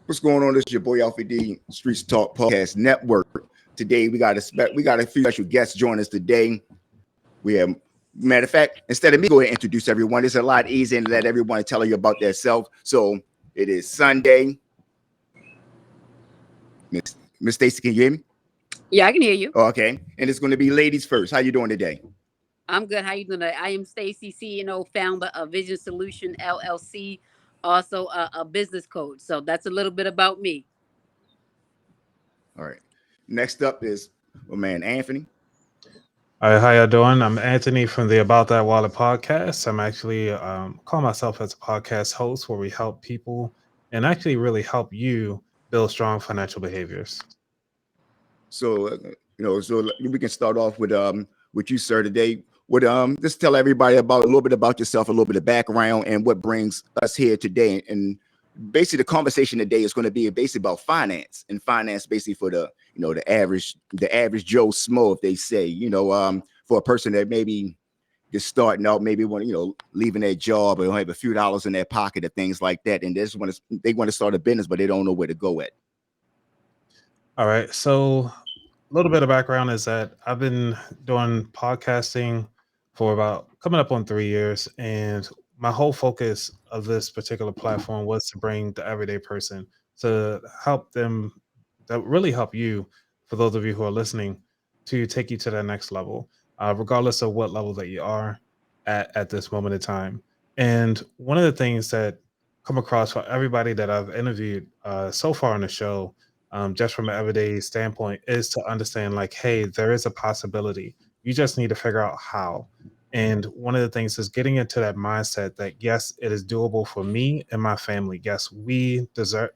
What's going on? This is your boy Alfie D, Streetz Talk Podcast Network. Today we got a few special guests join us today. We have, matter of fact, instead of me go ahead and introduce everyone, it's a lot easier to let everyone tell you about themselves. So it is Sunday. Miss Stacy, can you hear me? Yeah, I can hear you. Oh, okay, and it's going to be ladies first. How you doing today? I'm good. How you doing today? I am Stacy, CEO, founder of Vision Solution LLC, also a business coach. So that's a little bit about me. All right. Next up is my man Anthony. All right, how y'all doing? I'm Anthony from the About That Wallet podcast. I'm actually call myself as a podcast host where we help people and actually really help you build strong financial behaviors. So so we can start off with you, sir, today. Would just tell everybody about a little bit about yourself, a little bit of background, and what brings us here today. And basically, the conversation today is going to be basically about finance, and finance basically for the average Joe Smo, if they say, for a person that maybe just starting out, maybe leaving their job or have a few dollars in their pocket or things like that, and they want to start a business, but they don't know where to go at. All right, so a little bit of background is that I've been doing podcasting for about coming up on 3 years, and my whole focus of this particular platform was to bring the everyday person to help them, that really help you, for those of you who are listening, to take you to that next level, regardless of what level that you are at this moment in time. And one of the things that come across for everybody that I've interviewed so far on the show, just from an everyday standpoint, is to understand like, hey, there is a possibility. You just need to figure out how. And one of the things is getting into that mindset that, yes, it is doable for me and my family. Yes, we deserve,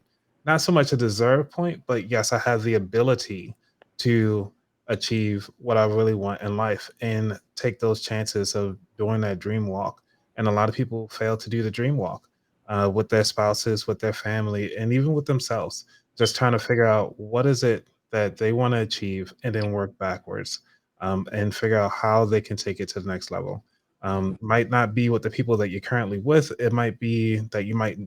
not so much a deserve point, but yes, I have the ability to achieve what I really want in life and take those chances of doing that dream walk. And a lot of people fail to do the dream walk with their spouses, with their family, and even with themselves, just trying to figure out what is it that they want to achieve and then work backwards. And figure out how they can take it to the next level. Might not be with the people that you're currently with. It might be that you might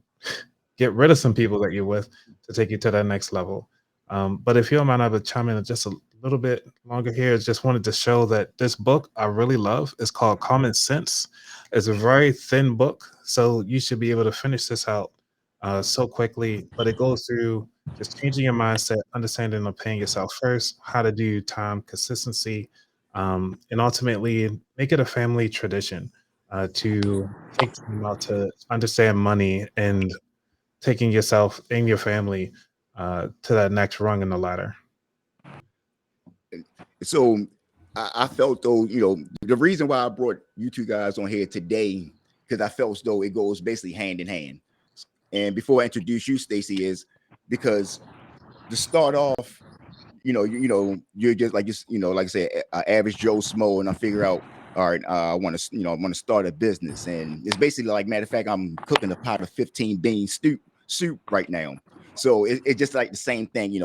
get rid of some people that you're with to take you to that next level. But if you don't mind, I would chime in just a little bit longer here. Just wanted to show that this book I really love. It's called Common Sense. It's a very thin book, so you should be able to finish this out so quickly. But it goes through just changing your mindset, understanding of paying yourself first, how to do time consistency, and ultimately make it a family tradition to take time out to understand money and taking yourself and your family to that next rung in the ladder. So I felt though, the reason why I brought you two guys on here today, because I felt as though it goes basically hand in hand. And before I introduce you, Stacy, is because to start off, you're just like like I said, average Joe Smo, and I figure out, all right, I want to start a business, and it's basically like, matter of fact, I'm cooking a pot of 15 bean soup right now. So it's just like the same thing,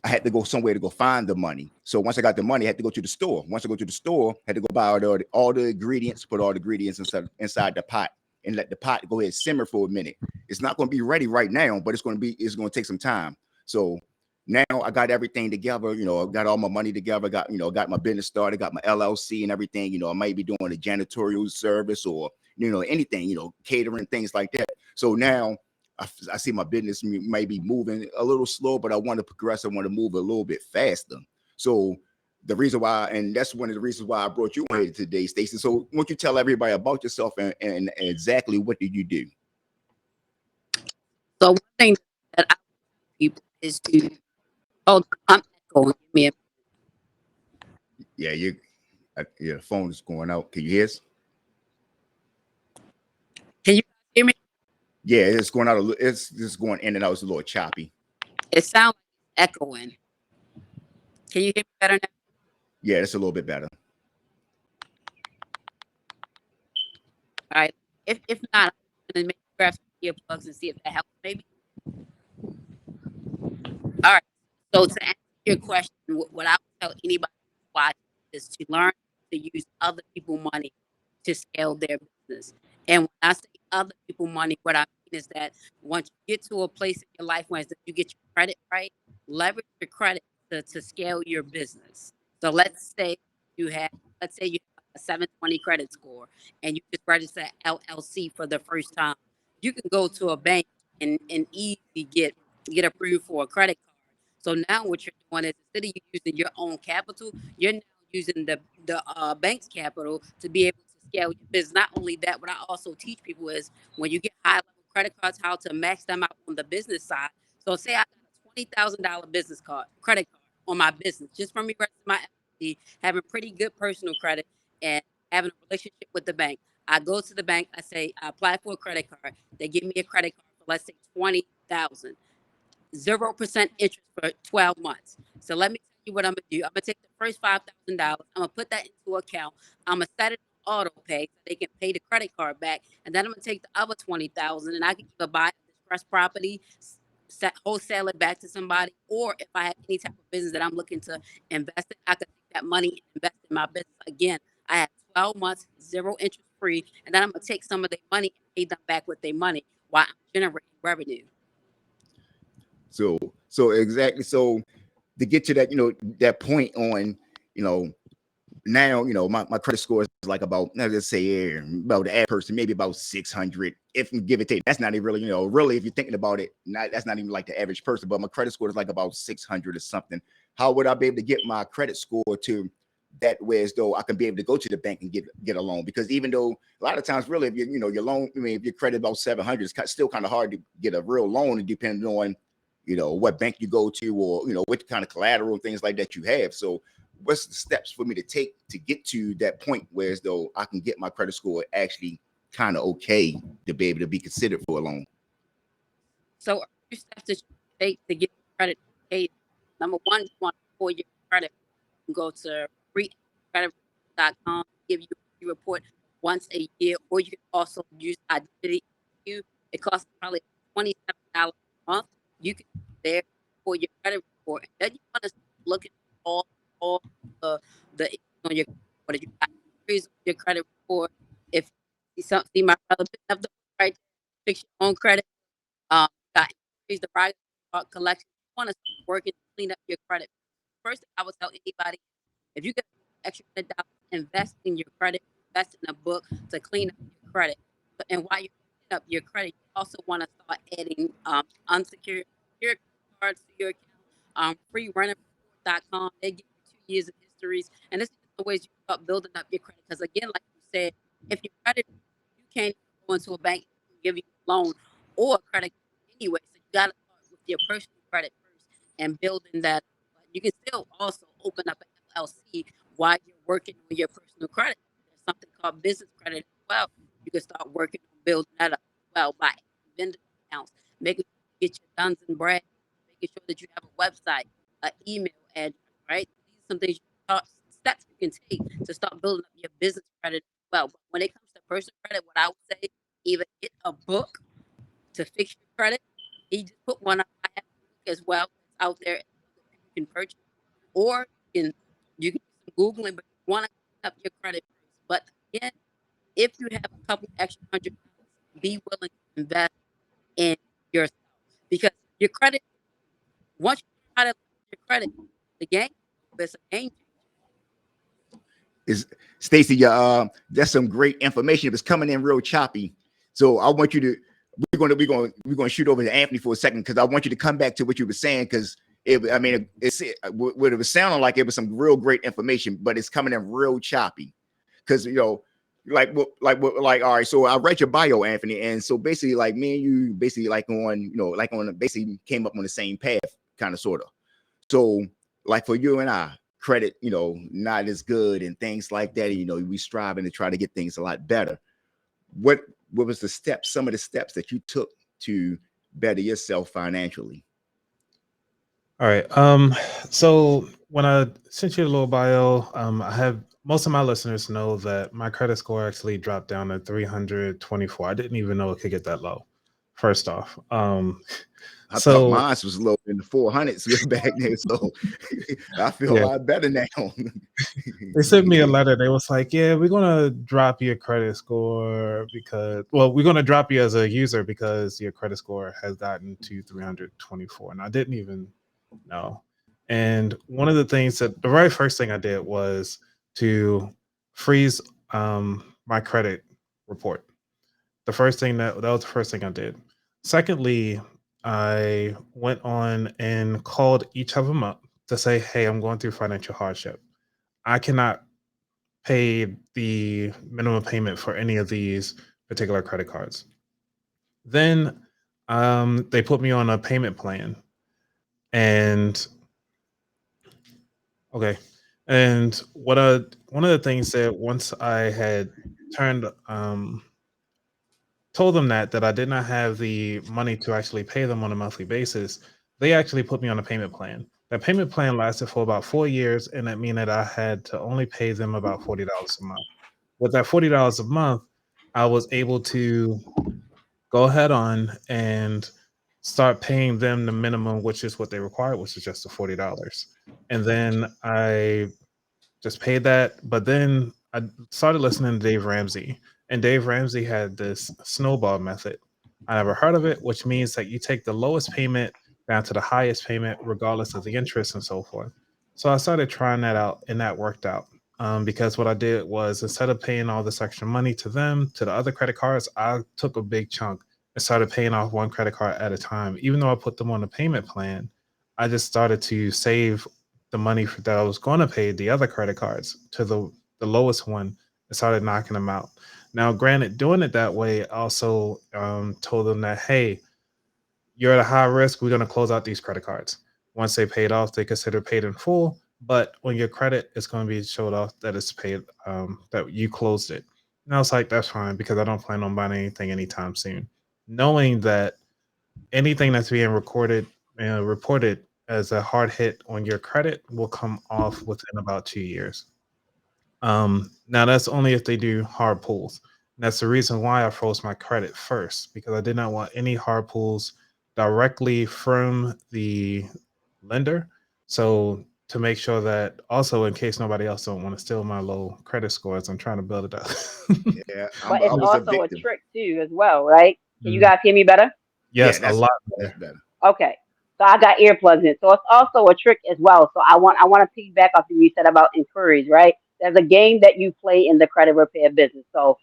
I had to go somewhere to go find the money. So once I got the money, I had to go to the store. Once I go to the store, I had to go buy all the ingredients, put all the ingredients inside the pot, and let the pot go ahead and simmer for a minute. It's not going to be ready right now, but it's going to take some time. So now I got everything together, I got all my money together, got my business started, got my LLC and everything, I might be doing a janitorial service or, anything, catering, things like that. So now I see my business may be moving a little slow, but I want to progress. I want to move a little bit faster. So the reason why, and that's one of the reasons why I brought you on here today, Stacey. So won't you tell everybody about yourself and exactly what do you do? So one thing that I want people is to, I'm echoing. Give me a Yeah, your phone is going out. Can you hear us? Can you hear me? Yeah, it's going out. It's just going in and out. It's a little choppy. It sounds like it's echoing. Can you hear me better now? Yeah, it's a little bit better. All right. If not, I'm gonna maybe grab some earplugs and see if that helps. Maybe. All right. So to answer your question, what I would tell anybody watching is to learn to use other people's money to scale their business. And when I say other people's money, what I is that once you get to a place in your life where you get your credit right, leverage your credit to scale your business. So let's say you have a 720 credit score and you just register LLC for the first time. You can go to a bank and easily get approved for a credit card. So now what you're doing is instead of you using your own capital, you're now using the bank's capital to be able to scale your business. Not only that, what I also teach people is when you get high level credit cards, how to max them out on the business side. So say I got a $20,000 credit card on my business, just from me registering my LLC, having pretty good personal credit and having a relationship with the bank. I go to the bank, I apply for a credit card. They give me a credit card for, let's say, 20,000. 0% interest for 12 months. So let me tell you what I'm gonna do. I'm gonna take the first $5,000. I'm gonna put that into account. I'm gonna set it on auto pay so they can pay the credit card back, and then I'm gonna take the other 20,000 and I can either buy a distressed property, wholesale it back to somebody, or if I have any type of business that I'm looking to invest in, I can take that money and invest in my business. Again, I have 12 months, 0 interest free, and then I'm gonna take some of their money and pay them back with their money while I'm generating revenue. So exactly. So to get to that, that point on, now, my credit score is like about, let's say, about the average person, maybe about 600, if you give it take. That's not even really, really, if you're thinking about it, that's not even like the average person, but my credit score is like about 600 or something. How would I be able to get my credit score to that way as though I can be able to go to the bank and get a loan? Because even though a lot of times, really, if your loan, if your credit about 700, it's still kind of hard to get a real loan, and depending on what bank you go to, or what kind of collateral and things like that you have. So what's the steps for me to take to get to that point where as though I can get my credit score actually kind of okay to be able to be considered for a loan? So a few steps that you take to get credit okay. Number one, you want to pull your credit. You can go to streetcredit.com, give you a report once a year, or you can also use Identity. It costs probably $27 a month. You can there for your credit report, and then you want to look at all the on your credit. You got increase on your credit report. If you see my brother have the right there, fix your own credit. Got increase the private collection. You want to start working to clean up your credit. First thing I would tell anybody, if you get extra $100, invest in your credit, invest in a book to clean up your credit. And while you're cleaning up your credit, you also want to start adding unsecured cards to your account. Freerunnerreport.com. They give you 2 years of histories, and this is the ways you start building up your credit. Because again, like you said, if your credit, you can't go into a bank and give you a loan or a credit anyway. So you got to start with your personal credit first and building that. But you can still also open up an LLC while you're working on your personal credit. There's something called business credit as well. You can start working on building that up as well by vendor accounts, making sure you get your Duns and Brad, making sure that you have a website, an email address, right? These are some things steps you can take to start building up your business credit as well. But when it comes to personal credit, what I would say, either get a book to fix your credit. You just put one up. I have a book as well. It's out there that you can purchase, or you can do some Googling, but you want to clean up your credit first. But again, if you have a couple extra $100, be willing to invest in yourself, because your credit, once you learn how to leverage your credit, the game is a game changer. Is Stacy, that's some great information. It's coming in real choppy. So I want you to, we're going to shoot over to Anthony for a second, because I want you to come back to what you were saying, because what it was sounding like, it was some real great information, but it's coming in real choppy. Because all right, so I read your bio, Anthony, and so basically, like, me and you basically basically came up on the same path, kind of, sort of. So like for you and I, credit, not as good and things like that. We striving to try to get things a lot better. What was some of the steps that you took to better yourself financially? All right. So when I sent you a little bio, I have most of my listeners know that my credit score actually dropped down to 324. I didn't even know it could get that low. first off. I thought So mine was low in the 400s back there, so I feel a yeah, lot better now. they sent me a letter. They was like, "Yeah, we're gonna drop your credit score because, well, we're gonna drop you as a user because your credit score has gotten to 324." And I didn't even know. And one of the things that the very first thing I did was to freeze my credit report. The first thing that was the first thing I did. Secondly, I went on and called each of them up to say, "Hey, I'm going through financial hardship. I cannot pay the minimum payment for any of these particular credit cards." Then they put me on a payment plan, and okay, and one of the things that once I had turned told them that I did not have the money to actually pay them on a monthly basis, they actually put me on a payment plan. That payment plan lasted for about 4 years, and that meant that I had to only pay them about $40 a month. With that $40 a month, I was able to go ahead on and start paying them the minimum, which is what they required, which is just the $40. And then I just paid that. But then I started listening to Dave Ramsey, and Dave Ramsey had this snowball method. I never heard of it, which means that you take the lowest payment down to the highest payment, regardless of the interest and so forth. So I started trying that out, and that worked out. Because what I did was instead of paying all this extra money to them, to the other credit cards, I took a big chunk and started paying off one credit card at a time. Even though I put them on a payment plan, I just started to save the money that I was going to pay the other credit cards to the lowest one and started knocking them out. Now, granted, doing it that way also told them that, hey, you're at a high risk. We're going to close out these credit cards. Once they paid off, they consider paid in full. But on your credit, it's going to be showed off that it's paid, that you closed it. And I was like, that's fine because I don't plan on buying anything anytime soon. Knowing that anything that's being reported as a hard hit on your credit will come off within about 2 years. Now that's only if they do hard pulls. And that's the reason why I froze my credit first because I did not want any hard pulls directly from the lender. So to make sure that also in case nobody else don't want to steal my low credit scores, I'm trying to build it up. Yeah, But I it's was a also a victim. trick too, as well, right? Can you Mm, guys hear me better? Yeah, yes, a lot that's better. better. Okay. So I got earplugs in. So it's also a trick as well. So I want to piggyback off what you said about inquiries, right? There's a game that you play in the credit repair business. So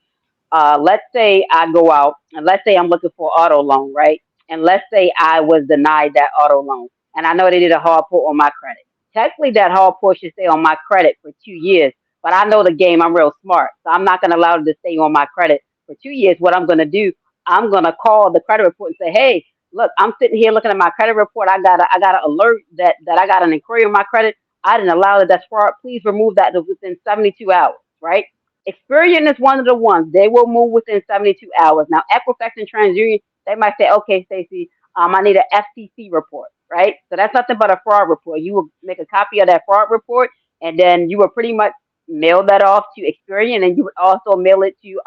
let's say I go out and let's say I'm looking for auto loan, right? And let's say I was denied that auto loan, and I know they did a hard pull on my credit. Technically, that hard pull should stay on my credit for 2 years, but I know the game. I'm real smart, so I'm not going to allow it to stay on my credit for 2 years. What I'm going to do, I'm going to call the credit report and say, hey, look, I'm sitting here looking at my credit report. I got an alert that I got an inquiry on my credit. I didn't allow it. That's fraud. Please remove that within 72 hours, right? Experian is one of the ones. They will move within 72 hours. Now, Equifax and TransUnion, they might say, okay, Stacey, I need an FTC report, right? So that's nothing but a fraud report. You will make a copy of that fraud report, and then you will pretty much mail that off to Experian, and you would also mail it to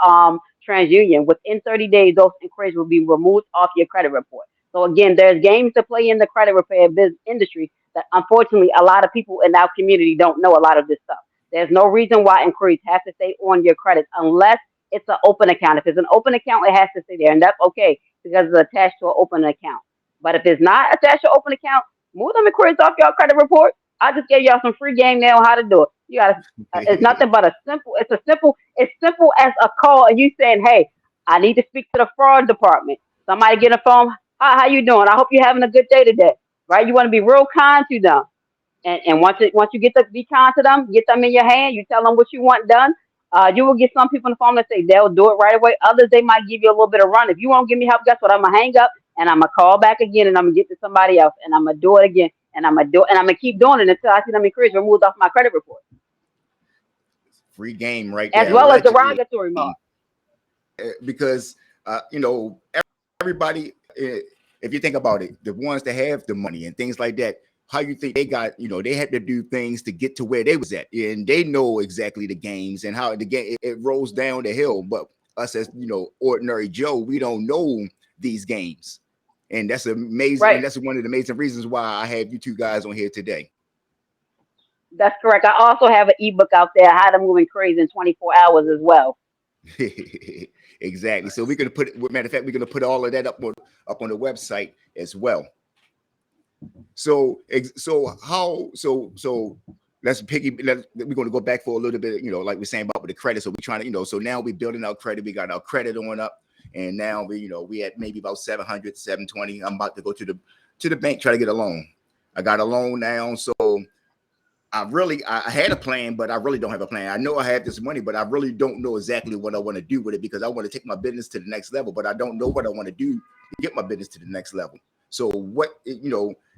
TransUnion. Within 30 days, those inquiries will be removed off your credit report. So again, there's games to play in the credit repair business industry that unfortunately a lot of people in our community don't know a lot of this stuff. There's no reason why inquiries have to stay on your credit unless it's an open account. If it's an open account, it has to stay there, and that's okay because it's attached to an open account. But if it's not attached to an open account, move them inquiries off your credit report. I just gave y'all some free game there on how to do it. You got to. It's nothing but a simple. It's a simple. It's simple as a call, and you saying, "Hey, I need to speak to the fraud department." Somebody get a phone. Hi, how you doing? I hope you're having a good day today. Right? You want to be real kind to them. And once you get to be kind to them, get them in your hand, you tell them what you want done. You will get some people on the phone that say they'll do it right away. Others they might give you a little bit of run. If you won't give me help, guess what? I'm gonna hang up and I'm gonna call back again and I'm gonna get to somebody else and I'm gonna do it again and I'm gonna do it and I'm gonna keep doing it until I see them increase removed off my credit report, Free game right as there, well as allegedly, derogatory marks. because everybody. If you think about it, the ones that have the money and things like that, how you think they got, they had to do things to get to where they was at, and they know exactly the games and how the game it rolls down the hill. But us as ordinary Joe, we don't know these games. And that's amazing. Right. And that's one of the amazing reasons why I have you two guys on here today. That's correct. I also have an ebook out there, How to Moving Crazy in 24 Hours as well. Exactly. So we're gonna matter of fact, we're gonna put all of that up on the website as well. So let's we're going to go back for a little bit, like we're saying about with the credit. So we're trying to, so now we're building our credit. We got our credit on up, and now we at maybe about 700, 720. I'm about to go to the bank, try to get a loan. I got a loan now. So I had a plan, but I really don't have a plan. I know I have this money, but I really don't know exactly what I want to do with it, because I want to take my business to the next level, but I don't know what I want to do to get my business to the next level. So what,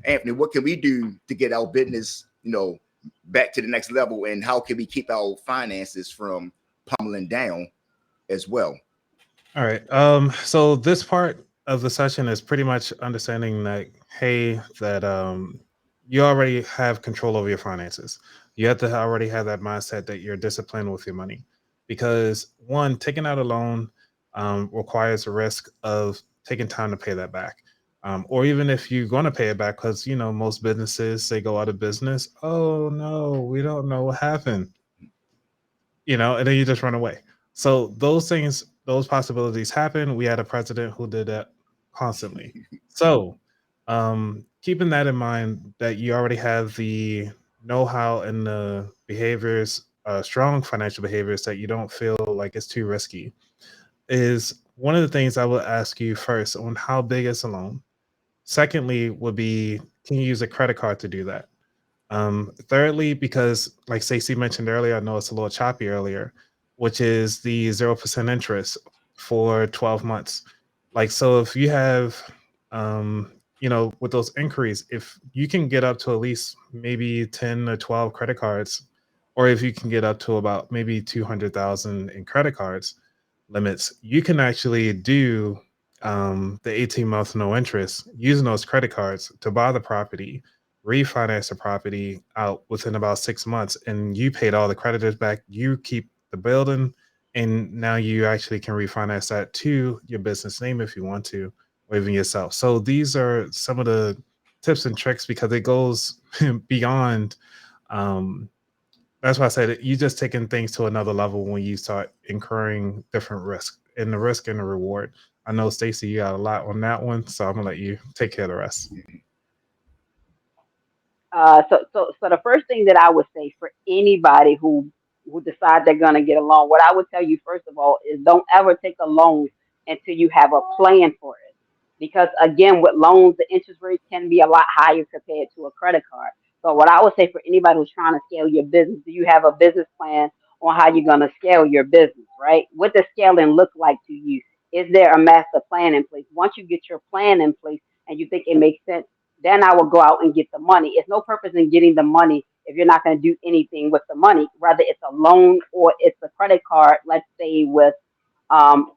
Anthony, what can we do to get our business, back to the next level, and how can we keep our finances from pummeling down as well? All right. So this part of the session is pretty much understanding that, hey, that you already have control over your finances. You have to already have that mindset that you're disciplined with your money, because one, taking out a loan requires a risk of taking time to pay that back. Or even if you're going to pay it back, because, most businesses, they go out of business. Oh, no, we don't know what happened. And then you just run away. So those things, those possibilities happen. We had a president who did that constantly. So keeping that in mind, that you already have the know-how and the behaviors, strong financial behaviors, that you don't feel like it's too risky, is one of the things I will ask you first on how big is the loan. Secondly, would be, can you use a credit card to do that? Thirdly, because like Stacey mentioned earlier, I know it's a little choppy earlier, which is the 0% interest for 12 months. Like, so if you have, with those inquiries, if you can get up to at least maybe 10 or 12 credit cards, or if you can get up to about maybe 200,000 in credit cards limits, you can actually do the 18-month no interest using those credit cards to buy the property, refinance the property out within about 6 months, and you paid all the creditors back. You keep the building, and now you actually can refinance that to your business name if you want to, or even yourself. So these are some of the tips and tricks, because it goes beyond. That's why I said you just taking things to another level when you start incurring different risks, and the risk and the reward. I know, Stacey, you got a lot on that one, so I'm gonna let you take care of the rest. So the first thing that I would say for anybody who decide they're gonna get a loan, what I would tell you first of all is don't ever take a loan until you have a plan for it, because again, with loans, the interest rate can be a lot higher compared to a credit card. So what I would say for anybody who's trying to scale your business, do you have a business plan on how you're gonna scale your business, right? What does scaling look like to you? Is there a master plan in place? Once you get your plan in place and you think it makes sense, then I will go out and get the money. It's no purpose in getting the money if you're not going to do anything with the money, whether it's a loan or it's a credit card, let's say with um,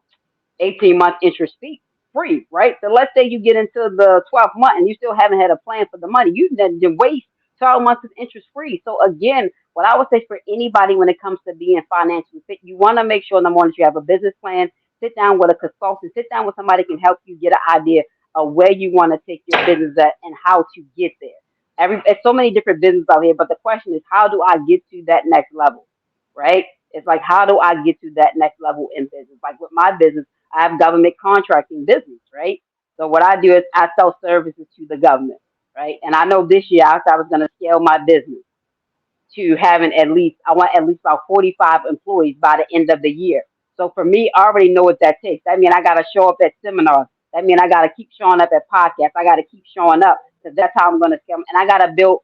18-month interest free, right? So let's say you get into the 12th month and you still haven't had a plan for the money. You then waste 12 months of interest free. So again, what I would say for anybody when it comes to being financially fit, you want to make sure, number one, that you have a business plan. Sit down with a consultant, sit down with somebody who can help you get an idea of where you want to take your business at and how to get there. There's so many different businesses out here, but the question is, how do I get to that next level, right? It's like, how do I get to that next level in business? Like with my business, I have government contracting business, right? So what I do is I sell services to the government, right? And I know this year I thought I was going to scale my business to having I want at least about 45 employees by the end of the year. So for me, I already know what that takes. That means I got to show up at seminars. That means I got to keep showing up at podcasts. I got to keep showing up, because that's how I'm going to scale. And I got to build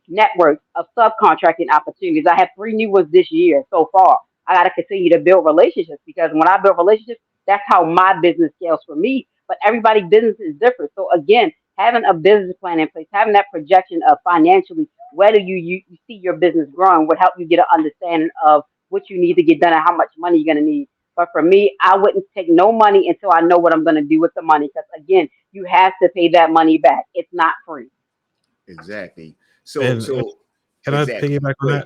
networks of subcontracting opportunities. I have 3 new ones this year so far. I got to continue to build relationships, because when I build relationships, that's how my business scales for me. But everybody's business is different. So again, having a business plan in place, having that projection of financially, whether you see your business growing, would help you get an understanding of what you need to get done and how much money you're going to need. But for me, I wouldn't take no money until I know what I'm going to do with the money. Because again, you have to pay that money back. It's not free. Exactly. And can I piggyback on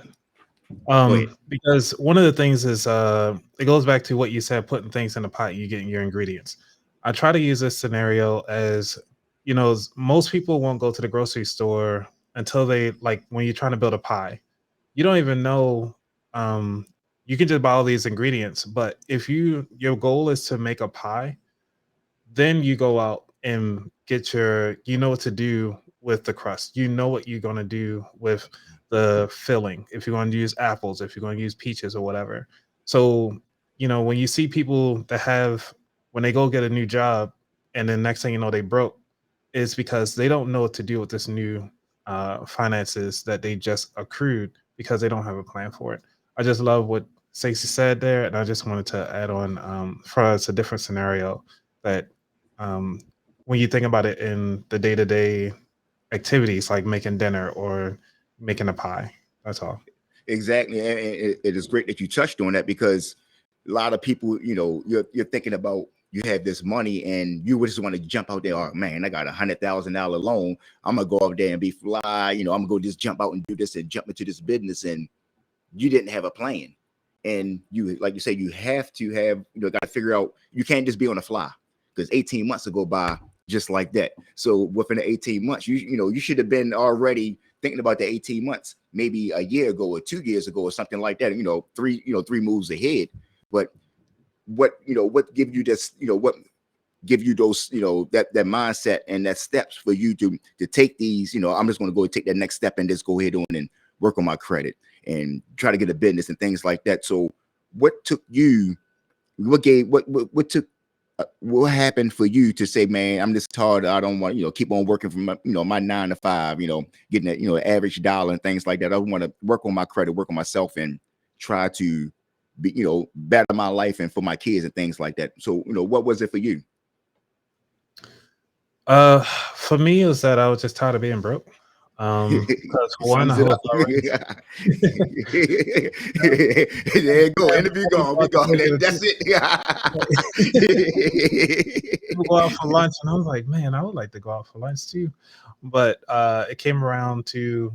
that? Because one of the things is, it goes back to what you said, putting things in the pot, you getting your ingredients. I try to use this scenario as, most people won't go to the grocery store until they, like, when you're trying to build a pie, you don't even know. Um, you can just buy all these ingredients, but if your goal is to make a pie, then you go out and get you know what to do with the crust. You know what you're going to do with the filling. If you're going to use apples, if you're going to use peaches or whatever. So, when you see people when they go get a new job and then next thing you know, they broke, it's because they don't know what to do with this new finances that they just accrued because they don't have a plan for it. I just love what Stacey said there. And I just wanted to add on for us a different scenario that um, when you think about it in the day-to-day activities like making dinner or making a pie. That's all. Exactly, and it is great that you touched on that, because a lot of people, you're thinking about, you have this money and you just want to jump out there. Oh man, I got $100,000 loan. I'm gonna go out there and be fly. I'm gonna go just jump out and do this and jump into this business, and you didn't have a plan. And you, like you say, you have to have, got to figure out. You can't just be on the fly, because 18 months will go by just like that. So within the 18 months, you should have been already thinking about the 18 months, maybe a year ago or 2 years ago or something like that. Three moves ahead. But what give you this, what give you those, that mindset and that steps for you to take these, I'm just going to go take that next step and just go ahead on and work on my credit and try to get a business and things like that. So what took you, what happened for you to say, man, I'm just tired, I don't want, keep on working from my 9 to 5, getting that, average dollar and things like that. I want to work on my credit, work on myself, and try to be, better my life and for my kids and things like that. So, what was it for you? For me, is that I was just tired of being broke. Because one, I was already there you go. Interview gone. We gone. That's it. People go out for lunch, and I was like, man, I would like to go out for lunch too. But it came around to,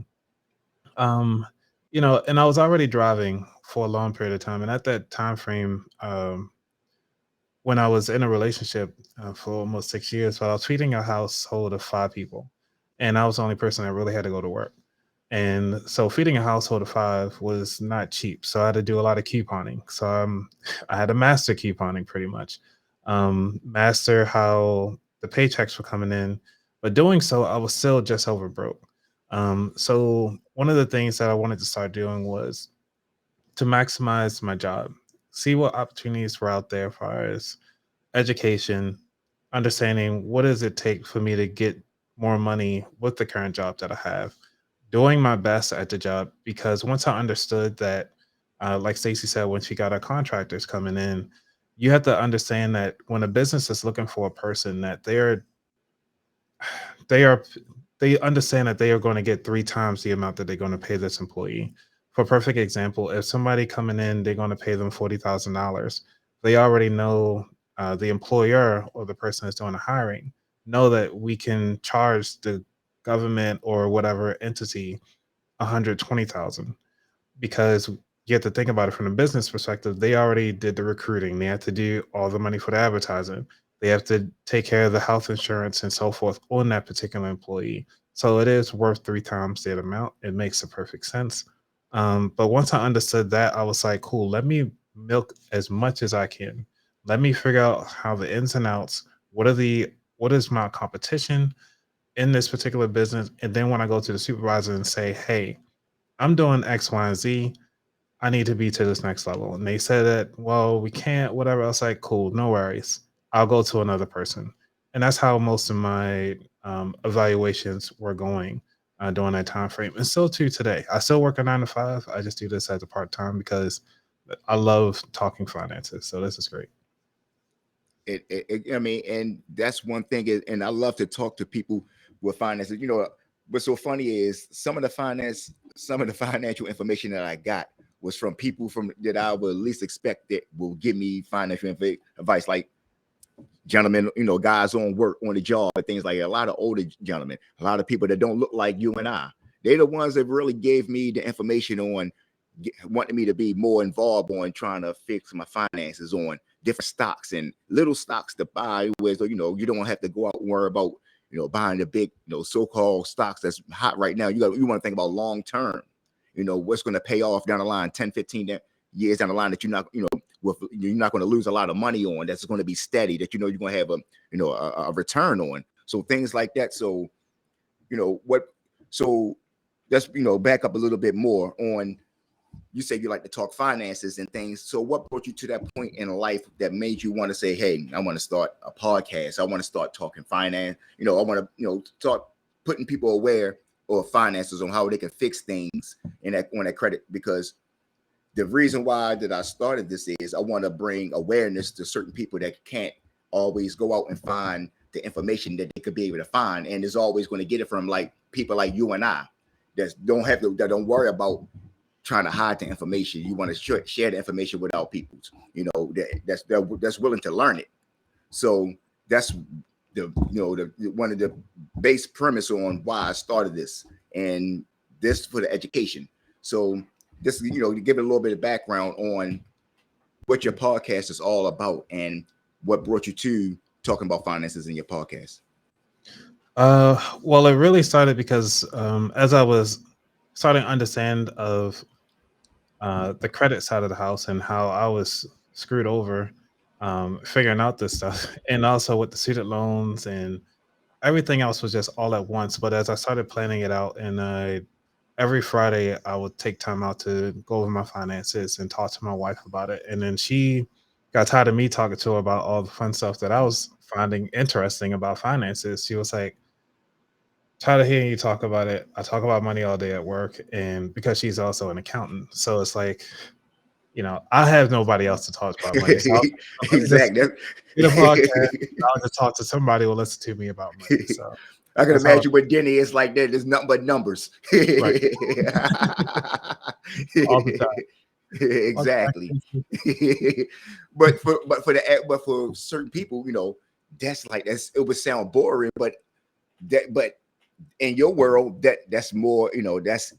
and I was already driving for a long period of time, and at that time frame, when I was in a relationship for almost 6 years, so I was feeding a household of 5 people, and I was the only person that really had to go to work. And so feeding a household of 5 was not cheap. So I had to do a lot of couponing. So I had to master couponing pretty much, master how the paychecks were coming in. But doing so, I was still just over broke. So one of the things that I wanted to start doing was to maximize my job, see what opportunities were out there as far as education, understanding what does it take for me to get more money with the current job that I have, doing my best at the job. Because once I understood that, like Stacey said, when she got her contractors coming in, you have to understand that when a business is looking for a person, that they understand that they are going to get 3 times the amount that they're going to pay this employee. For a perfect example, if somebody coming in, they're going to pay them $40,000. They already know, the employer or the person that's doing the hiring know that we can charge the government or whatever entity 120,000, because you have to think about it from a business perspective. They already did the recruiting. They have to do all the money for the advertising. They have to take care of the health insurance and so forth on that particular employee. So it is worth 3 times that amount. It makes a perfect sense. But once I understood that, I was like, cool, let me milk as much as I can. Let me figure out how the ins and outs, what is my competition in this particular business. And then when I go to the supervisor and say, hey, I'm doing X, Y, and Z, I need to be to this next level. And they said that, well, we can't, whatever. I was like, cool, no worries. I'll go to another person. And that's how most of my evaluations were going during that time frame. And still to today, I still work a 9 to 5. I just do this as a part-time because I love talking finances. So this is great. I mean, and that's one thing. And I love to talk to people with finances. What's so funny is some of the financial information that I got was from people that I would least expect that will give me financial advice, like gentlemen, guys on work, on the job, and things like that. A lot of older gentlemen, a lot of people that don't look like you and I. They're the ones that really gave me the information on wanting me to be more involved on trying to fix my finances, on different stocks and little stocks to buy, where you know you don't have to go out and worry about buying the big so-called stocks that's hot right now. You want to think about long term. What's going to pay off down the line, 10, 15 years down the line, that you're not you're not going to lose a lot of money on. That's going to be steady, that you're going to have a return on. So things like that. So so let's back up a little bit more on. You say you like to talk finances and things. So what brought you to that point in life that made you want to say, hey, I want to start a podcast. I want to start talking finance. I want to start putting people aware of finances, on how they can fix things on that credit. Because the reason why that I started this is I want to bring awareness to certain people that can't always go out and find the information that they could be able to find. And is always going to get it from people like you and I that don't worry about trying to hide the information. You want to share the information with our people, that's willing to learn it. So that's the one of the base premise on why I started this, and this for the education. So this, to give it a little bit of background on what your podcast is all about and what brought you to talking about finances in your podcast. Well, it really started because as I was starting to understand of the credit side of the house and how I was screwed over, figuring out this stuff, and also with the student loans and everything else was just all at once. But as I started planning it out, and every Friday I would take time out to go over my finances and talk to my wife about it. And then she got tired of me talking to her about all the fun stuff that I was finding interesting about finances. She was like, tired of hearing you talk about it. I talk about money all day at work, and because she's also an accountant, so it's like, I have nobody else to talk about money. So Exactly. I'll just talk to somebody who will listen to me about money. So I can imagine what Denny is like. That there's nothing but numbers. Right. All the time. Exactly. but for certain people, it would sound boring, but in your world, that's more, that's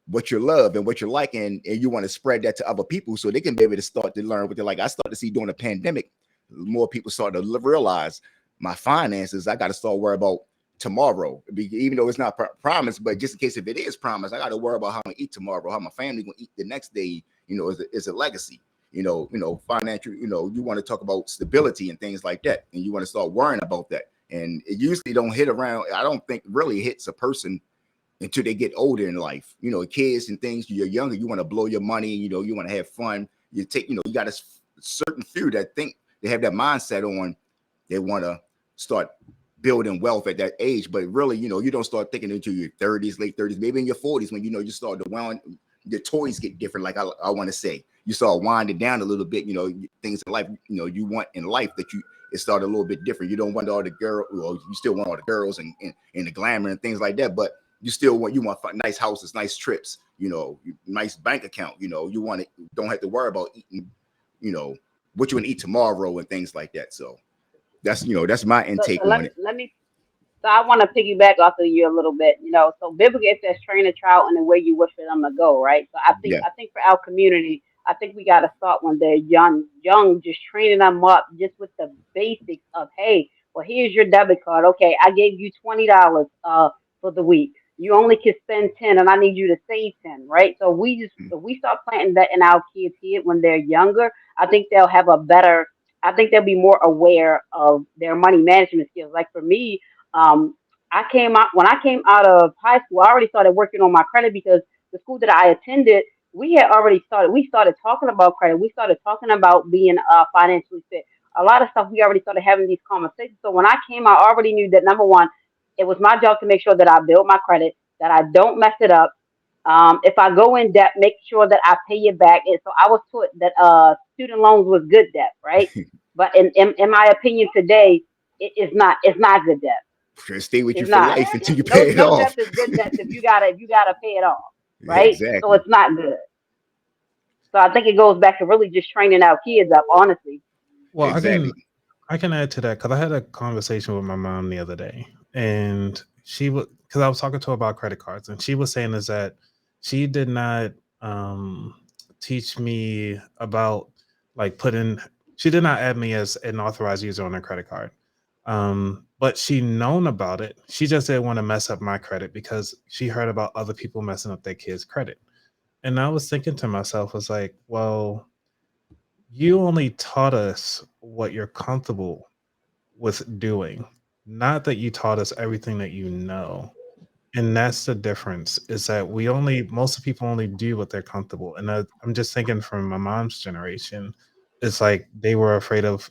what you love and what you like, and you want to spread that to other people so they can be able to start to learn what they like. I started to see during the pandemic, more people started to realize my finances. I got to start worrying about tomorrow, even though it's not promised, but just in case if it is promised, I got to worry about how I'm gonna eat tomorrow, how my family gonna eat the next day. Is a legacy. Financial. You want to talk about stability and things like that, and you want to start worrying about that. And it usually don't hit around. I don't think really hits a person until they get older in life. Kids and things. You're younger. You want to blow your money. You want to have fun. You got a certain few that think they have that mindset on. They want to start building wealth at that age, but really, you don't start thinking into your 30s, late 30s, maybe in your 40s when you start to wind. The toys get different. Like I want to say, you start winding down a little bit. Things in life. You want in life that it started a little bit different. You don't want all the girl. Well, you still want all the girls and the glamour and things like that. But you still want nice houses, nice trips. Nice bank account. You don't have to worry about eating. What you want to eat tomorrow and things like that. So that's my intake on it. So I want to piggyback off of you a little bit, so biblically it says train a child in the way you wish for them to go, right? So I think for our community, I think we got to start when they're young, just training them up just with the basics of, hey, well, here's your debit card. Okay, I gave you $20 for the week. You only can spend 10 and I need you to save 10, right? So if we start planting that in our kids' head when they're younger, I think they'll be more aware of their money management skills. Like for me, when I came out of high school, I already started working on my credit because the school that I attended, we started talking about credit. We started talking about being financially fit. A lot of stuff we already started having these conversations. So when I came out, I already knew that number one, it was my job to make sure that I build my credit, that I don't mess it up. If I go in debt, make sure that I pay it back. And so I was taught that student loans was good debt, right? But in my opinion today, it's not good debt. Stay with you for life until you pay it off. No debt is good debt if you gotta pay it off, right? Exactly. So it's not good. So I think it goes back to really just training our kids up, honestly. Well, exactly. I can add to that because I had a conversation with my mom the other day, and because I was talking to her about credit cards, and she was saying is that she did not teach me about like putting She did not add me as an authorized user on her credit card. But she known about it. She just didn't want to mess up my credit because she heard about other people messing up their kids' credit. And I was thinking to myself, was like, well, you only taught us what you're comfortable with doing, not that you taught us everything that you know. And that's the difference, is that most people only do what they're comfortable. And I'm just thinking from my mom's generation, it's like they were afraid of,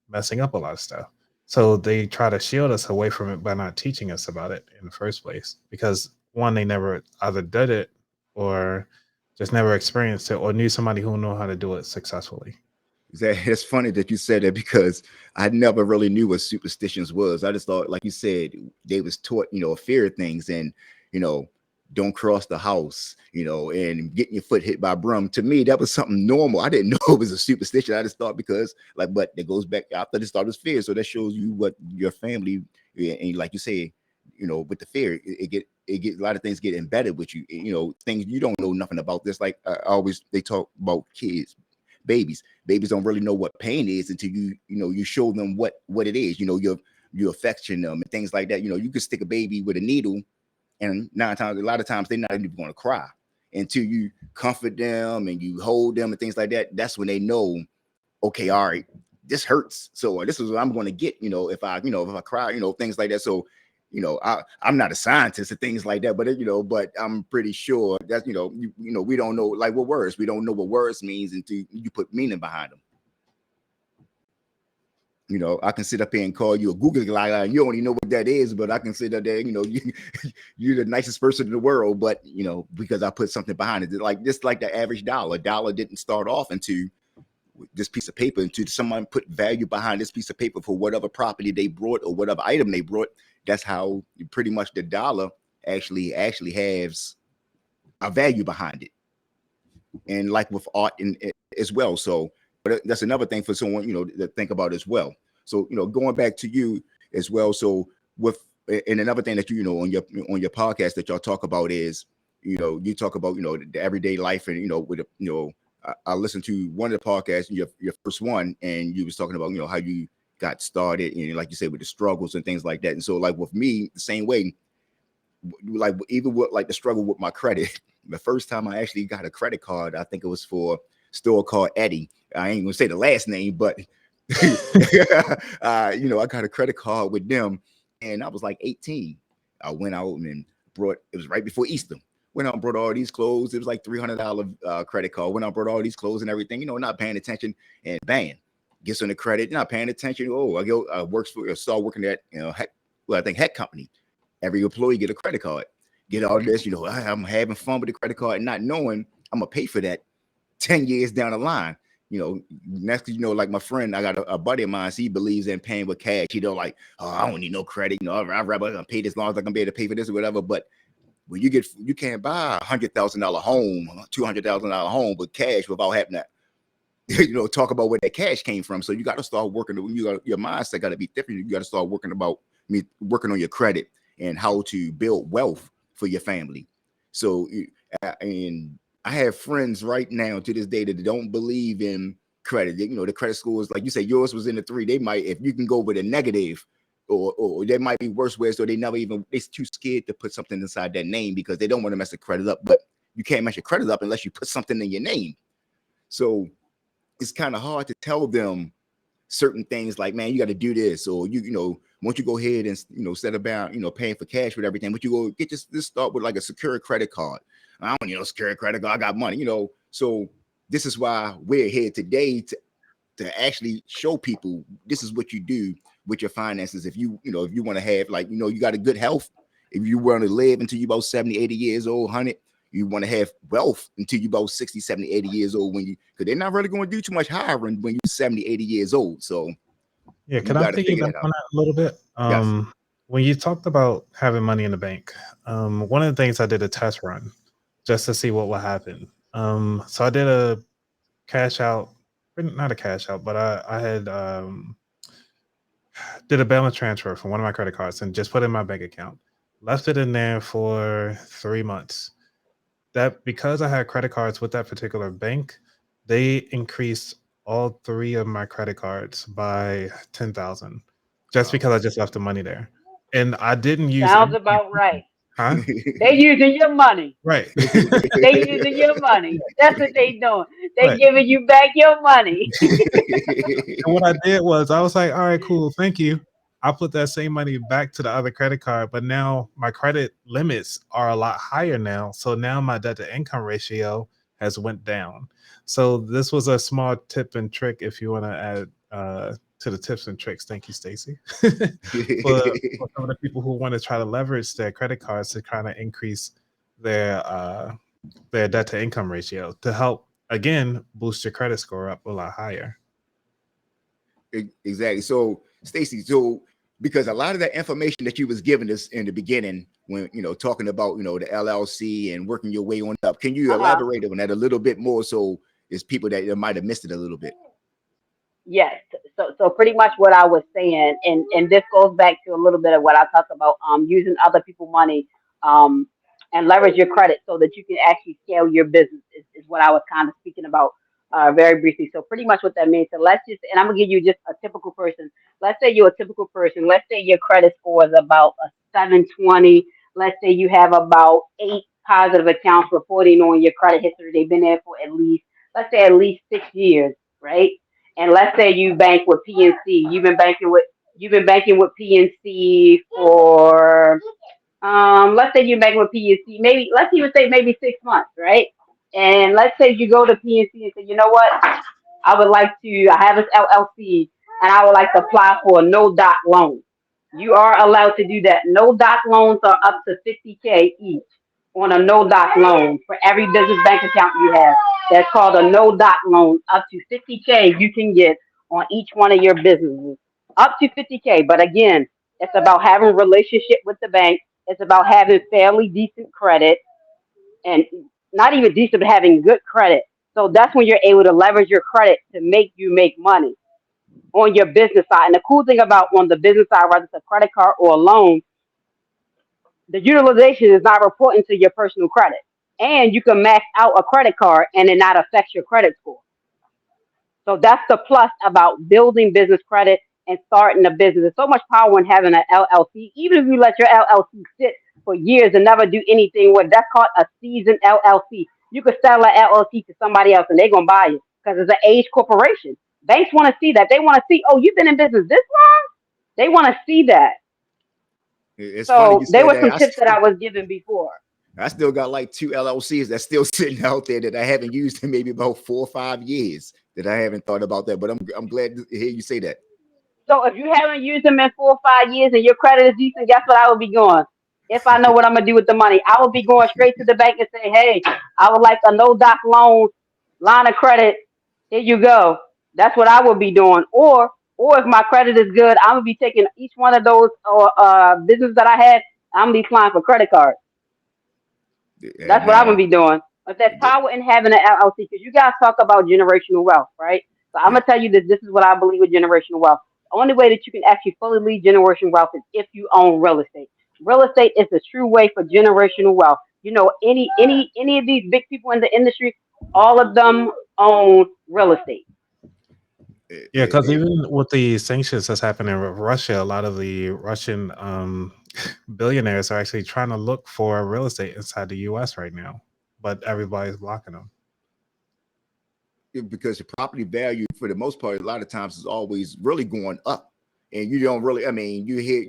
messing up a lot of stuff. So they try to shield us away from it by not teaching us about it in the first place. Because one, they never either did it or just never experienced it or knew somebody who knew how to do it successfully. It's funny that you said that because I never really knew what superstitions was. I just thought, like you said, they was taught, fear of things and, don't cross the house, and getting your foot hit by a broom. To me, that was something normal. I didn't know it was a superstition. I just thought because but it goes back, I thought it started as fear. So that shows you what your family, and like you say, with the fear, it get a lot of things get embedded with you, things you don't know nothing about this. Like they talk about kids. Babies don't really know what pain is until you show them what it is. You affection them and things like that. You could stick a baby with a needle, and a lot of times they're not even going to cry until you comfort them and you hold them and things like that. That's when they know, okay, all right, this hurts, so this is what I'm going to get. If I cry, things like that. So I'm not a scientist and things like that, but but I'm pretty sure that we don't know like what words. We don't know what words means until you put meaning behind them. I can sit up here and call you a Google guy, and you don't even know what that is, but I can sit up there, you're the nicest person in the world, but because I put something behind it, like the average dollar. Dollar didn't start off into this piece of paper, until someone put value behind this piece of paper for whatever property they brought or whatever item they brought. That's how pretty much the dollar actually has a value behind it, and like with art as well. So, but that's another thing for someone to think about as well. So going back to you as well. So and another thing that on your podcast that y'all talk about is you talk about the everyday life, and with I listened to one of the podcasts, your first one, and you was talking about how you got started, and like you said, with the struggles and things like that. And so like with me, the same way, like even with like the struggle with my credit, the first time I actually got a credit card, I think it was for a store called Eddie. I ain't gonna say the last name, but I got a credit card with them, and I was like 18. I went out and it was right before Easter. Went out and brought all these clothes. It was like $300 credit card. Went out and brought all these clothes and everything, not paying attention, and bang, gets on the credit, not paying attention. Oh, I start working at I think Heck Company. Every employee get a credit card, get all this. I'm having fun with the credit card, not knowing I'm gonna pay for that 10 years down the line. Next like my friend, I got a buddy of mine. He believes in paying with cash. He don't like, oh, I don't need no credit. I'd rather pay this long as I can be able to pay for this or whatever. But when you can't buy $100,000 home, $200,000 home with cash without having that. Talk about where that cash came from. So you got to start working. Your mindset got to be different. You got to start working on your credit and how to build wealth for your family. So, and I have friends right now to this day that don't believe in credit. The credit scores, like you say, yours was in the 3. They might, if you can go with a negative, or there might be worse ways. So they're too scared to put something inside that name because they don't want to mess the credit up. But you can't mess your credit up unless you put something in your name. So it's kind of hard to tell them certain things like, man, you got to do this, or once you go ahead and set about paying for cash with everything, but you go get this start with like a secure credit card. I don't need no secure credit card. I got money, So this is why we're here today to actually show people this is what you do with your finances. If you want to have you got a good health, if you want to live until you about 70, 80 years old, 100. You want to have wealth until you about 60, 70, 80 years old because they're not really going to do too much hiring when you're 70, 80 years old. So yeah, can I piggyback on that a little bit? Yes. When you talked about having money in the bank, one of the things I did a test run just to see what would happen. So I did a cash out, not a cash out, but I had did a balance transfer from one of my credit cards and just put it in my bank account. Left it in there for 3 months. That because I had credit cards with that particular bank, they increased all 3 of my credit cards by 10,000 just Wow. because I just left the money there. And I didn't use Sounds any, about right. huh? They using your money. Right. They using your money. That's what they doing. They Right. giving you back your money. And what I did was I was like, all right, cool, thank you. I put that same money back to the other credit card, but now my credit limits are a lot higher now. So now my debt to income ratio has went down. So this was a small tip and trick if you want to add to the tips and tricks. Thank you, Stacy. For some of the people who want to try to leverage their credit cards to kind of increase their debt to income ratio to help again boost your credit score up a lot higher. Exactly. So, Stacy, so because a lot of that information that you was giving us in the beginning, when talking about the LLC and working your way on up, can you elaborate on that a little bit more? So, there's people that might have missed it a little bit. Yes. So pretty much what I was saying, and this goes back to a little bit of what I talked about, using other people's money, and leverage your credit so that you can actually scale your business is what I was kind of speaking about very briefly. So pretty much what that means. So let's just, and I'm gonna give you just a typical person. Let's say you're a typical person. Let's say your credit score is about a 720. Let's say you have about 8 positive accounts reporting on your credit history. They've been there for let's say at least 6 years, right? And let's say you bank with PNC. You've been banking with PNC for let's say you're banking with PNC, maybe let's even say maybe 6 months, right? And let's say you go to PNC and say, you know what? I have this LLC and I would like to apply for a no doc loan. You are allowed to do that. No doc loans are up to 50K each on a no doc loan for every business bank account you have. That's called a no doc loan. Up to 50K you can get on each one of your businesses. Up to 50K. But again, it's about having a relationship with the bank. It's about having fairly decent credit, and not even decent, but having good credit. So that's when you're able to leverage your credit to make money on your business side. And the cool thing about on the business side, whether it's a credit card or a loan, the utilization is not reporting to your personal credit. And you can max out a credit card and it not affect your credit score. So that's the plus about building business credit and starting a business. There's so much power in having an LLC. Even if you let your LLC sit for years and never do anything with it, that's called a seasoned LLC. You could sell an LLC to somebody else and they're going to buy it because it's an age corporation. Banks want to see that. They want to see, oh, you've been in business this long? They want to see that. It's so there were some tips that I was given before. I still got like 2 LLCs that's still sitting out there that I haven't used in maybe about 4 or 5 years that I haven't thought about that. But I'm glad to hear you say that. So if you haven't used them in 4 or 5 years and your credit is decent, guess what I would be going? If I know what I'm gonna do with the money, I would be going straight to the bank and say, hey, I would like a no doc loan line of credit. Here you go. That's what I would be doing. Or if my credit is good, I'm gonna be taking each one of those business that I had. I'm gonna be applying for credit cards. That's what I'm gonna be doing. But there's power in having an LLC because you guys talk about generational wealth, right? So I'm gonna tell you that this is what I believe with generational wealth. The only way that you can actually fully lead generational wealth is if you own real estate. Real estate is the true way for generational wealth. Any of these big people in the industry, all of them own real estate. Yeah, because even with the sanctions that's happening with Russia, a lot of the Russian billionaires are actually trying to look for real estate inside the U.S. right now, but everybody's blocking them. Because the property value, for the most part, a lot of times is always really going up, and you don't really. I mean, you hear,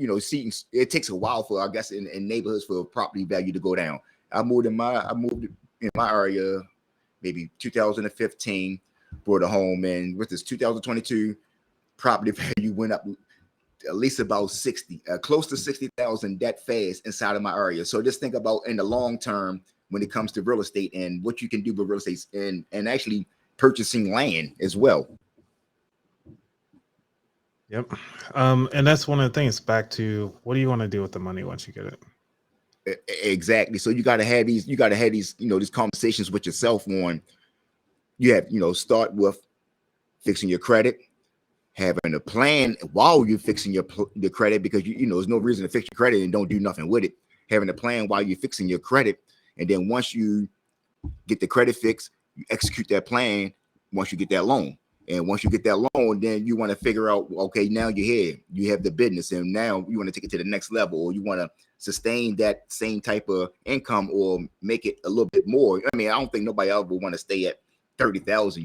it takes a while for, I guess, in neighborhoods for property value to go down. I moved in my area, maybe 2015. Bought a home, and with this 2022 property value went up at least about close to 60,000 that fast inside of my area. So just think about in the long term when it comes to real estate and what you can do with real estate and actually purchasing land as well. Yep. And that's one of the things, back to what do you want to do with the money once you get it? Exactly. So you got to have these these conversations with yourself on. You have, start with fixing your credit, having a plan while you're fixing your credit, because there's no reason to fix your credit and don't do nothing with it. Having a plan while you're fixing your credit, and then once you get the credit fixed, you execute that plan once you get that loan. And once you get that loan, then you want to figure out, okay, now you're here, you have the business, and now you want to take it to the next level, or you want to sustain that same type of income or make it a little bit more. I mean, I don't think nobody else will want to stay at 30,000.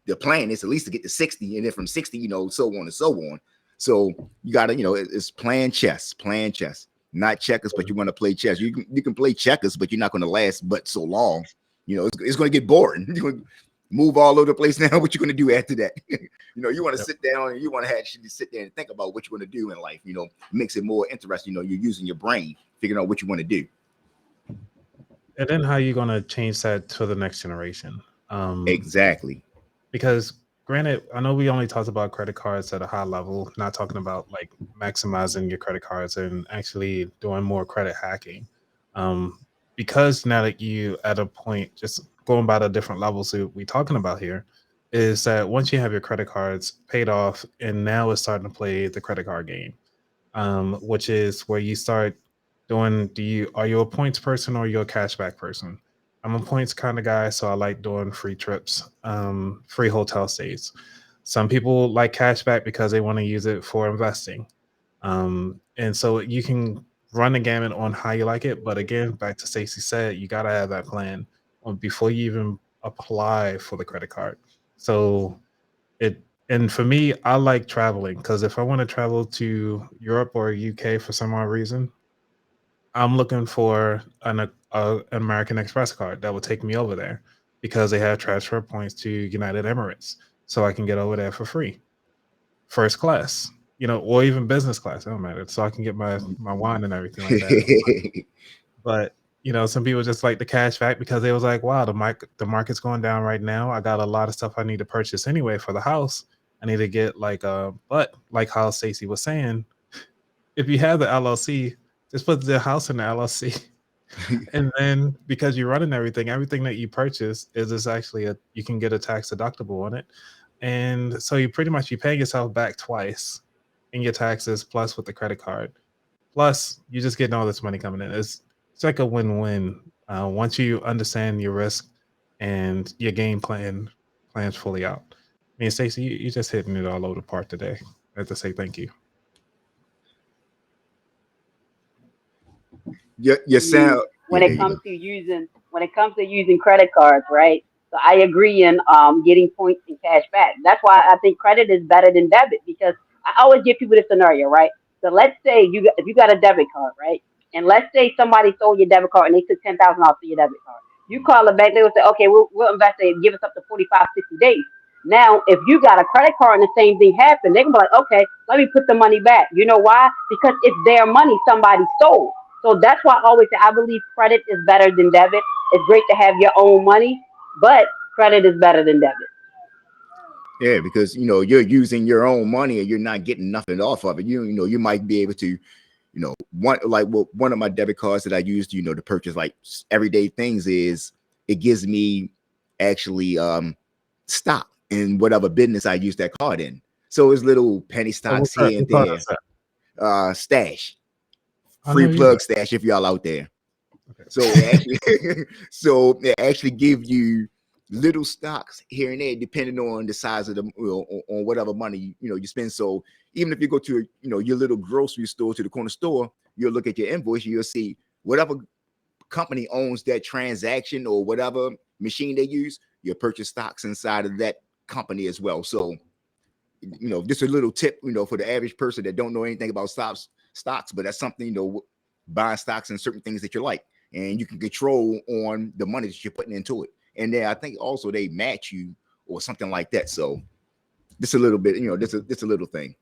The plan is at least to get to 60, and then from 60, so on and so on. So you gotta, it's plan chess, not checkers, but you want to play chess. You can play checkers, but you're not going to last but so long. It's going to get boring. You're going to move all over the place now. What you're going to do after that? You want to sit down and you want to actually sit there and think about what you're going to do in life. Makes it more interesting. You're using your brain, figuring out what you want to do. And then how are you going to change that to the next generation? Exactly. Because granted, I know we only talked about credit cards at a high level, not talking about like maximizing your credit cards and actually doing more credit hacking. Because now that you at a point, just going by the different levels that we're talking about here, is that once you have your credit cards paid off, and now it's starting to play the credit card game, which is where you start doing, are you a points person or are you a cashback person? I'm a points kind of guy, so I like doing free trips, free hotel stays. Some people like cashback because they want to use it for investing. And so you can run the gamut on how you like it. But again, back to Stacey said, you got to have that plan before you even apply for the credit card. So and for me, I like traveling, because if I want to travel to Europe or UK for some odd reason, I'm looking for an American Express card that will take me over there, because they have transfer points to United Emirates, so I can get over there for free, first class, or even business class. It don't matter. So I can get my wine and everything like that. But some people just like the cash back because they was like, wow, the market's going down right now. I got a lot of stuff I need to purchase anyway for the house. I need to get but like how Stacey was saying, if you have the LLC, just put the house in the LLC. And then because you're running everything that you purchase is actually you can get a tax deductible on it. And so you're paying yourself back twice in your taxes, plus with the credit card. Plus you're just getting all this money coming in. It's like a win-win. Once you understand your risk and your game plans fully out. Me and Stacey, you just hitting it all over the park today. I have to say thank you. Your sound when it comes to using credit cards, right? So I agree in getting points and cash back. That's why I think credit is better than debit, because I always give people this scenario, right? So let's say if you got a debit card, right? And let's say somebody stole your debit card and they took $10,000 off your debit card. You call the bank, they will say, okay, we'll invest it, give us up to 45, 60 days. Now, if you got a credit card and the same thing happened, they can be like, okay, let me put the money back. You know why? Because it's their money somebody stole. So that's why I always say I believe credit is better than debit. It's great to have your own money, but credit is better than debit. Yeah, because you're using your own money and you're not getting nothing off of it. You might be able to, one of my debit cards that I used, to purchase like everyday things is it gives me actually stock in whatever business I use that card in. So it's little penny stocks here and there. Stash. Free plug Stash if y'all out there. Okay. So they actually give you little stocks here and there depending on the size of the on whatever money you spend. So even if you go to your little grocery store, to the corner store, you'll look at your invoice, you'll see whatever company owns that transaction or whatever machine they use, you'll purchase stocks inside of that company as well. So just a little tip for the average person that don't know anything about stocks, but that's something, buying stocks and certain things that you like, and you can control on the money that you're putting into it. And then I think also they match you or something like that. So just a little bit, just a little thing.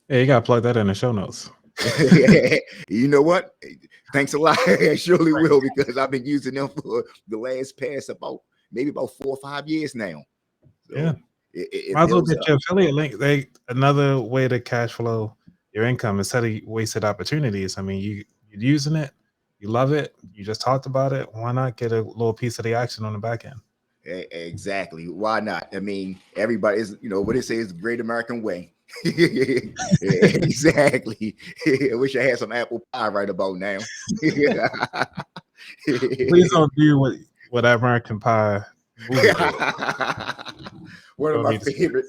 Yeah, you got to plug that in the show notes. You know what? Thanks a lot. I surely will, because I've been using them for the past about 4 or 5 years now. So yeah. Might as well get your affiliate link. Another way to cash flow your income instead of wasted opportunities. I mean, you're using it, you love it, you just talked about it. Why not get a little piece of the action on the back end? Exactly. Why not? I mean, everybody is, what they say is the great American way. Exactly. I wish I had some apple pie right about now. Please don't do what American Pie movie one of Don't my need to favorite,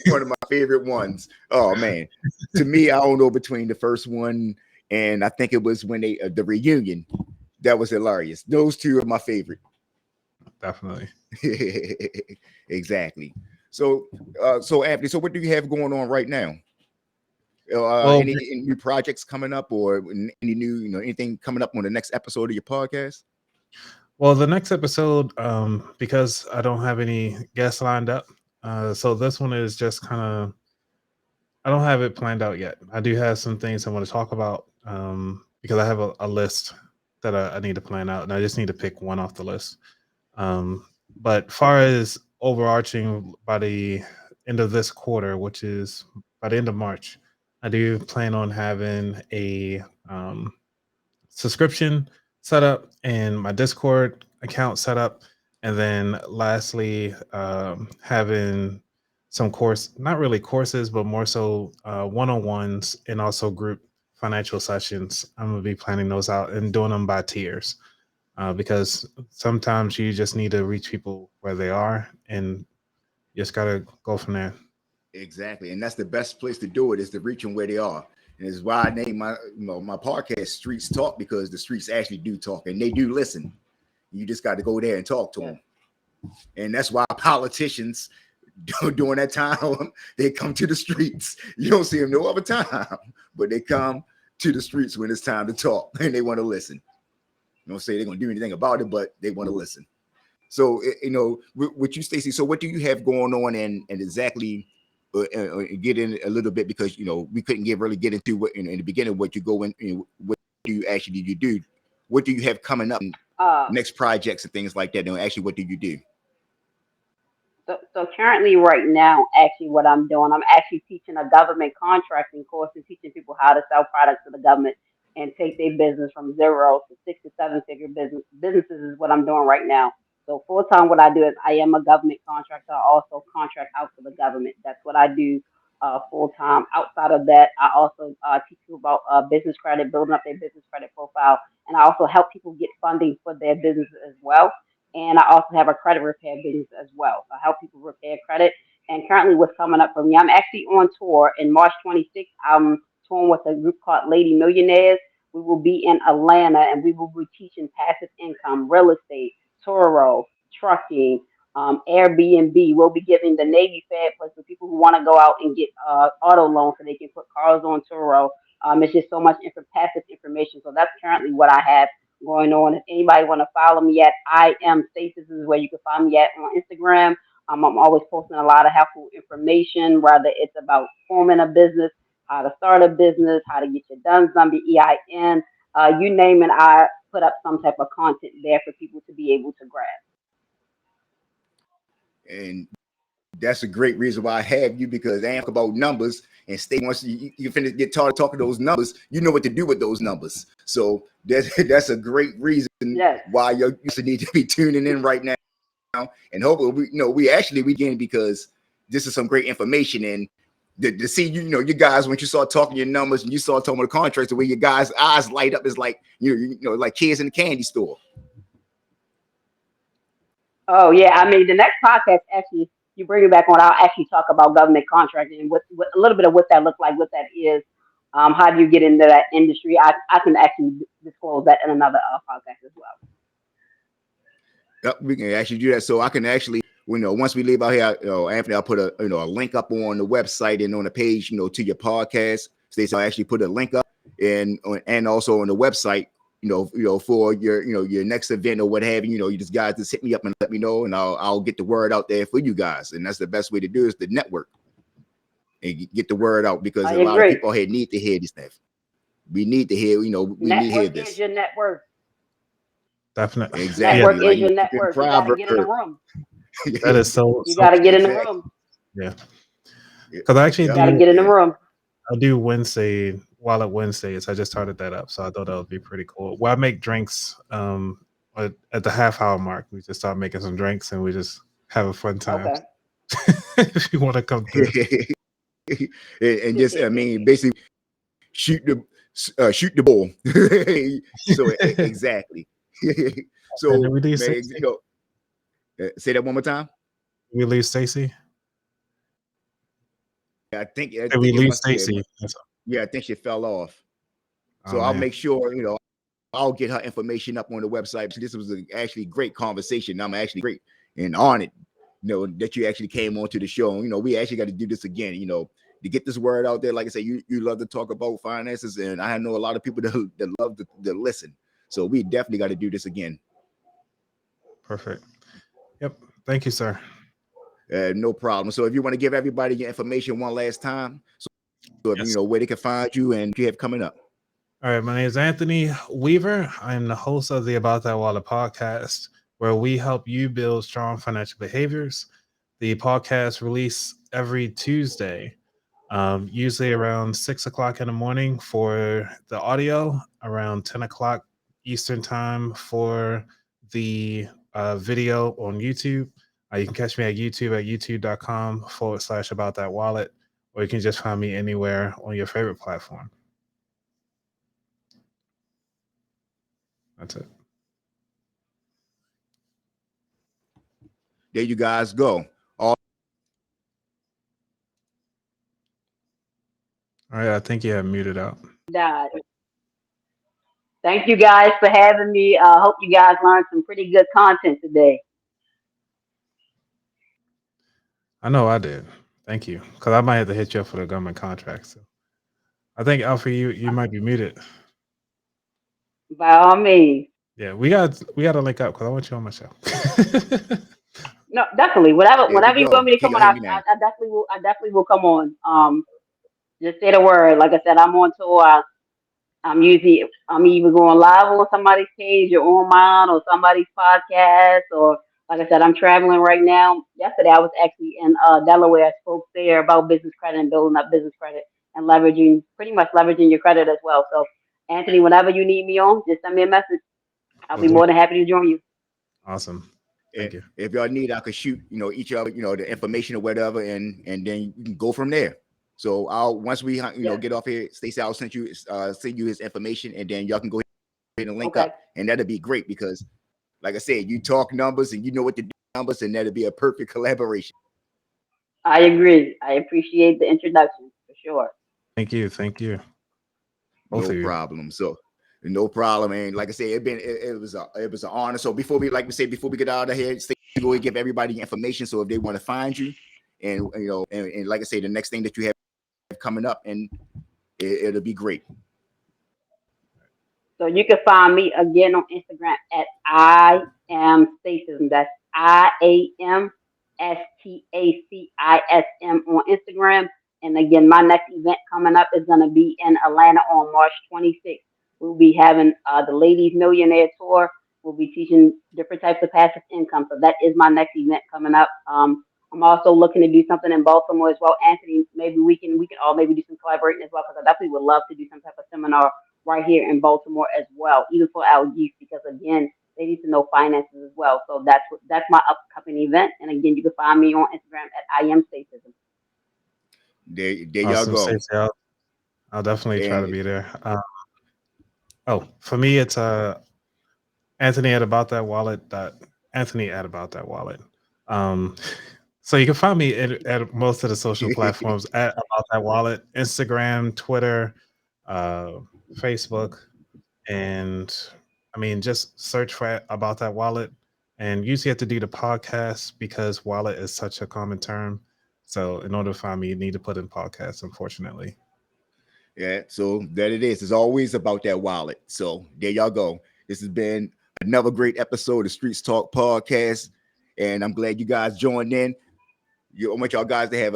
one of my favorite ones. Oh man, to me, I don't know between the first one and I think it was when they the reunion. That was hilarious. Those two are my favorite. Definitely. Exactly. So, so Anthony, so what do you have going on right now? Well, Any new projects coming up, or any new, anything coming up on the next episode of your podcast? Well, the next episode, because I don't have any guests lined up, so this one is just kind of, I don't have it planned out yet. I do have some things I want to talk about, because I have a list that I need to plan out, and I just need to pick one off the list. But far as overarching, by the end of this quarter, which is by the end of March, I do plan on having a subscription set up and my Discord account set up. And then lastly, having some not really courses, but more so one-on-ones and also group financial sessions. I'm going to be planning those out and doing them by tiers, because sometimes you just need to reach people where they are, and you just got to go from there. Exactly, and that's the best place to do it, is to reach them where they are. And it's why I named my my podcast Streetz Talk, because the streets actually do talk and they do listen. You just got to go there and talk to them. And that's why politicians during that time, they come to the streets. You don't see them no other time, but they come to the streets when it's time to talk and they want to listen. You don't say they're going to do anything about it, but they want to listen. So, with you, Stacey, so what do you have going on, and exactly get in a little bit, because we couldn't really get into what in the beginning, what you go in, what do you do, what do you have coming up, next projects and things like that, and actually what do you do? So currently right now, actually what I'm doing, I'm actually teaching a government contracting course and teaching people how to sell products to the government and take their business from 0 to 6 to 7 figure businesses is what I'm doing right now. So full time, what I do is I am a government contractor. I also contract out to the government. That's what I do full time. Outside of that, I also teach people about business credit, building up their business credit profile, and I also help people get funding for their business as well. And I also have a credit repair business as well. So I help people repair credit. And currently, what's coming up for me, I'm actually on tour in March 26th. I'm touring with a group called Lady Millionaires. We will be in Atlanta, and we will be teaching passive income, real estate, Turo, trucking, Airbnb. We'll be giving the Navy Fed Plus for people who want to go out and get auto loans so they can put cars on Turo. It's just so much passive information. So that's currently what I have going on. If anybody want to follow me at I am Stacey, this is where you can find me at on Instagram. I'm always posting a lot of helpful information, whether it's about forming a business, how to start a business, how to get your DUNS number, EIN, you name it. I put up some type of content there for people to be able to grab. And that's a great reason why I have you, because I talk about numbers, and once you finish get tired of talking those numbers, you know what to do with those numbers. So that's a great reason why you need to be tuning in right now. And hopefully we gain, because this is some great information, and to see you guys, when you start talking your numbers and you start talking about the contracts, the way your guys' eyes light up is like like kids in the candy store. Oh yeah, I mean the next podcast, actually, you bring it back on, I'll actually talk about government contracting and what a little bit of what that looks like, what that is. How do you get into that industry? I can actually disclose that in another podcast as well. Yep, we can actually do that. So I can actually, once we leave out here, Anthony, I'll put a link up on the website and on the page, to your podcast. Stacey, I'll actually put a link up and also on the website, for your next event or what have you. You just guys just hit me up and let me know, and I'll get the word out there for you guys. And that's the best way to do it, is the network and get the word out, because a lot of people here need to hear this stuff. We need to hear, we need to hear this. Is your network. Definitely. Exactly. Network is your network. You gotta get in the room. That is so. You gotta get in the room. Yeah. Because I actually gotta get in the room. I do Wednesday. While at Wednesdays, I just started that up, so I thought that would be pretty cool. Well, I make drinks at the half-hour mark. We just start making some drinks, and we just have a fun time. Okay. If you want to come through. And just, basically shoot the ball. So exactly. So man, say that one more time. We leave Stacey. I think Did we it lose must be. Stacy? Yeah, I think she fell off. So Oh, I'll man. make sure, I'll get her information up on the website. This was actually great conversation. I'm actually great and honored, that you actually came onto the show. We actually got to do this again, to get this word out there. Like I said, you love to talk about finances, and I know a lot of people that love to listen. So we definitely got to do this again. Perfect. Yep. Thank you, sir. No problem. So if you want to give everybody your information one last time, so if Yes. where they can find you and what you have coming up. All right, my name is Anthony Weaver. I am the host of the About That Wallet podcast, where we help you build strong financial behaviors. The podcast release every Tuesday, usually around 6 o'clock in the morning for the audio, around 10 o'clock Eastern time for the video on YouTube. You can catch me at YouTube at youtube.com/About That Wallet, or you can just find me anywhere on your favorite platform. That's it. There you guys go. All right, I think you have muted out. Thank you guys for having me. Hope you guys learned some pretty good content today. I know I did. Thank you. Because I might have to hit you up for the government contract. So I think Alfred, you might be muted. By all means. Yeah, we got to link up because I want you on my show. No, definitely. Whatever you want me to Keep come on, hanging out. I definitely will come on. Just say the word. Like I said, I'm on tour. I'm either going live on somebody's page or on mine or somebody's podcast, or like I said, I'm traveling right now. Yesterday I was actually in Delaware. I spoke there about business credit and building up business credit and pretty much leveraging your credit as well. So Anthony, whenever you need me on, just send me a message. I'll be more than happy to join you. Awesome. Thank you. If y'all need, I could shoot, each other, the information or whatever, and then you can go from there. So once we, get off here, Stacey, I'll send you his information, and then y'all can go ahead and link up, and that'll be great because, like I said, you talk numbers and you know what to do numbers, and that'll be a perfect collaboration. I agree. I appreciate the introduction for sure. Thank you. Both No problem. So. No problem, and like I said, it was an honor. So before we get out of here, Stacey, go and give everybody your information. So if they want to find you, and and like I say, the next thing that you have coming up, and it'll be great. So you can find me again on Instagram at I am Stacism. That's IAMSTACISM on Instagram. And again, my next event coming up is going to be in Atlanta on March 26th. We'll be having the Ladies Millionaire Tour. We'll be teaching different types of passive income. So that is my next event coming up. I'm also looking to do something in Baltimore as well. Anthony, maybe we can all maybe do some collaborating as well, because I definitely would love to do some type of seminar right here in Baltimore as well, even for our youth, because again, they need to know finances as well. So that's my upcoming event. And again, you can find me on Instagram at I am Stacism. There awesome, y'all go. Stacey, I'll definitely try to be there. For me, it's Anthony at About That Wallet. Anthony at About That Wallet. So you can find me at most of the social platforms at About That Wallet: Instagram, Twitter, Facebook, and just search for About That Wallet. And you usually have to do the podcast because wallet is such a common term. So in order to find me, you need to put in podcast, unfortunately. Yeah, so that it is. It's always about that wallet. So there y'all go. This has been another great episode of Streetz Talk podcast, and I'm glad you guys joined in. I want y'all guys to have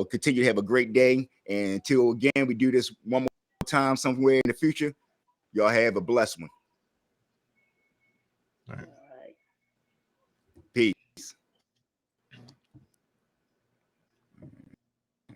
continue to have a great day. And until again we do this one more time somewhere in the future, y'all have a blessed one. All right. Peace.